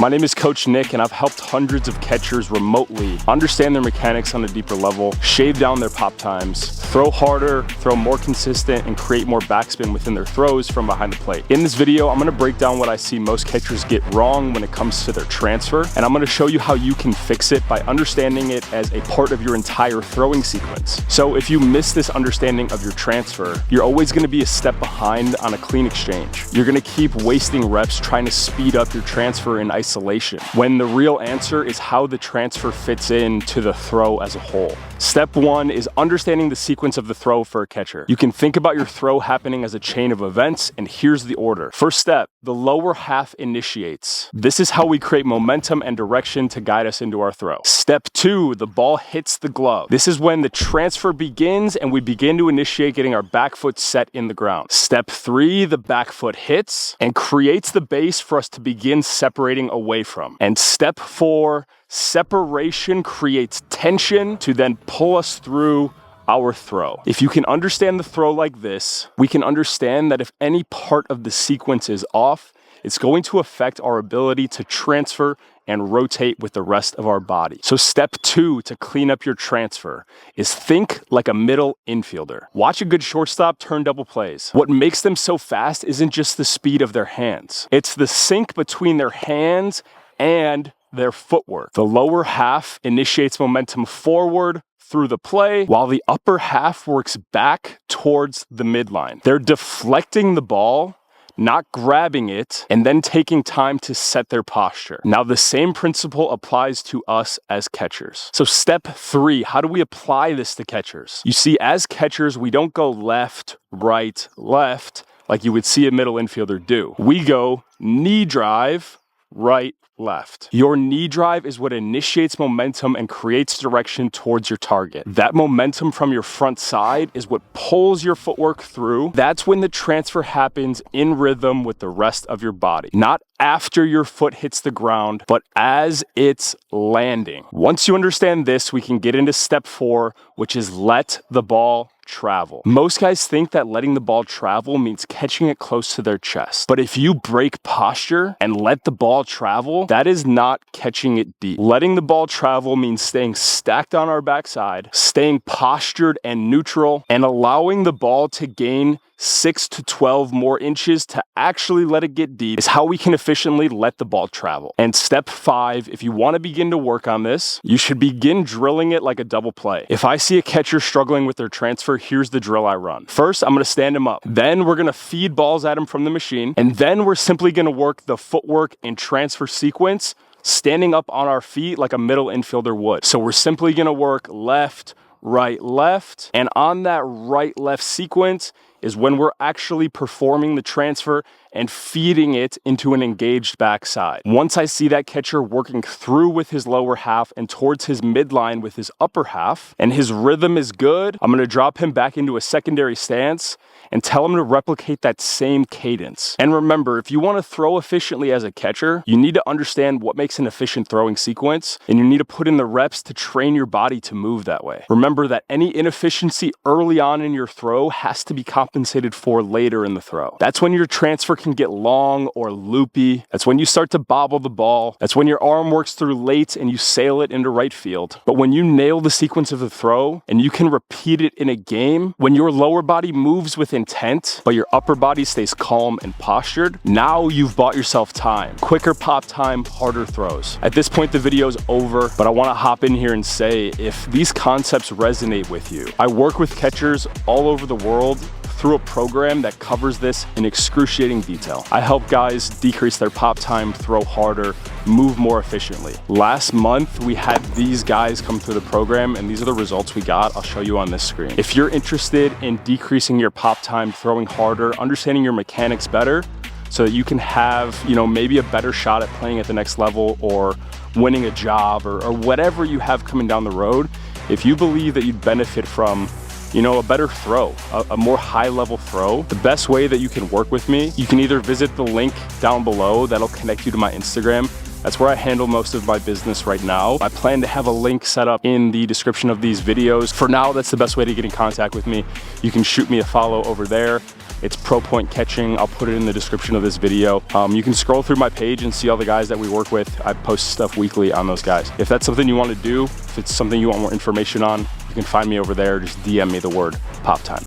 My name is Coach Nick, and I've helped hundreds of catchers remotely understand their mechanics on a deeper level, shave down their pop times, throw harder, throw more consistent, and create more backspin within their throws from behind the plate. In this video, I'm gonna break down what I see most catchers get wrong when it comes to their transfer, and I'm gonna show you how you can fix it by understanding it as a part of your entire throwing sequence. So if you miss this understanding of your transfer, you're always gonna be a step behind on a clean exchange. You're gonna keep wasting reps trying to speed up your transfer in isolation, when the real answer is how the transfer fits into the throw as a whole. Step one is understanding the sequence of the throw for a catcher. You can think about your throw happening as a chain of events, and here's the order. First step, the lower half initiates. This is how we create momentum and direction to guide us into our throw. Step two, the ball hits the glove. This is when the transfer begins and we begin to initiate getting our back foot set in the ground. Step three, the back foot hits and creates the base for us to begin separating away from. And step four, separation creates tension to then pull us through our throw. If you can understand the throw like this, we can understand that if any part of the sequence is off, it's going to affect our ability to transfer and rotate with the rest of our body. So step two to clean up your transfer is think like a middle infielder. Watch a good shortstop turn double plays. What makes them so fast isn't just the speed of their hands. It's the sync between their hands and their footwork. The lower half initiates momentum forward through the play, while the upper half works back towards the midline. They're deflecting the ball, not grabbing it, and then taking time to set their posture. Now, the same principle applies to us as catchers. So step three, how do we apply this to catchers? You see, as catchers, we don't go left, right, left, like you would see a middle infielder do. We go knee drive, right, left. Your knee drive is what initiates momentum and creates direction towards your target. That momentum from your front side is what pulls your footwork through. That's when the transfer happens in rhythm with the rest of your body. Not after your foot hits the ground, but as it's landing. Once you understand this, we can get into step four, which is let the ball travel. Most guys think that letting the ball travel means catching it close to their chest. But if you break posture and let the ball travel, that is not catching it deep. Letting the ball travel means staying stacked on our backside, staying postured and neutral, and allowing the ball to gain 6 to 12 more inches to actually let it get deep is how we can efficiently let the ball travel. And step five, if you want to begin to work on this, you should begin drilling it like a double play. If I see a catcher struggling with their transfer, here's the drill I run. First, I'm going to stand him up. Then we're going to feed balls at him from the machine. And then we're simply going to work the footwork and transfer sequence, standing up on our feet like a middle infielder would. So we're simply going to work left, right, left. And on that right, left sequence is when we're actually performing the transfer and feeding it into an engaged backside. Once I see that catcher working through with his lower half and towards his midline with his upper half, and his rhythm is good, I'm gonna drop him back into a secondary stance and tell him to replicate that same cadence. And remember, if you want to throw efficiently as a catcher, you need to understand what makes an efficient throwing sequence, and you need to put in the reps to train your body to move that way. Remember that any inefficiency early on in your throw has to be compensated for later in the throw. That's when your transfer can get long or loopy. That's when you start to bobble the ball. That's when your arm works through late and you sail it into right field. But when you nail the sequence of the throw and you can repeat it in a game, when your lower body moves with intent, but your upper body stays calm and postured, now you've bought yourself time. Quicker pop time, harder throws. At this point, the video's over, but I want to hop in here and say, if these concepts resonate with you, I work with catchers all over the world through a program that covers this in excruciating detail. I help guys decrease their pop time, throw harder, move more efficiently. Last month, we had these guys come through the program, and these are the results we got. I'll show you on this screen. If you're interested in decreasing your pop time, throwing harder, understanding your mechanics better, so that you can have, maybe a better shot at playing at the next level or winning a job or whatever you have coming down the road, if you believe that you'd benefit from a better throw, a more high-level throw, the best way that you can work with me, you can either visit the link down below that'll connect you to my Instagram. That's where I handle most of my business right now. I plan to have a link set up in the description of these videos. For now, that's the best way to get in contact with me. You can shoot me a follow over there. It's Pro Point Catching. I'll put it in the description of this video. You can scroll through my page and see all the guys that we work with. I post stuff weekly on those guys. If that's something you want to do, if it's something you want more information on, you can find me over there. Just DM me the word POPTIME.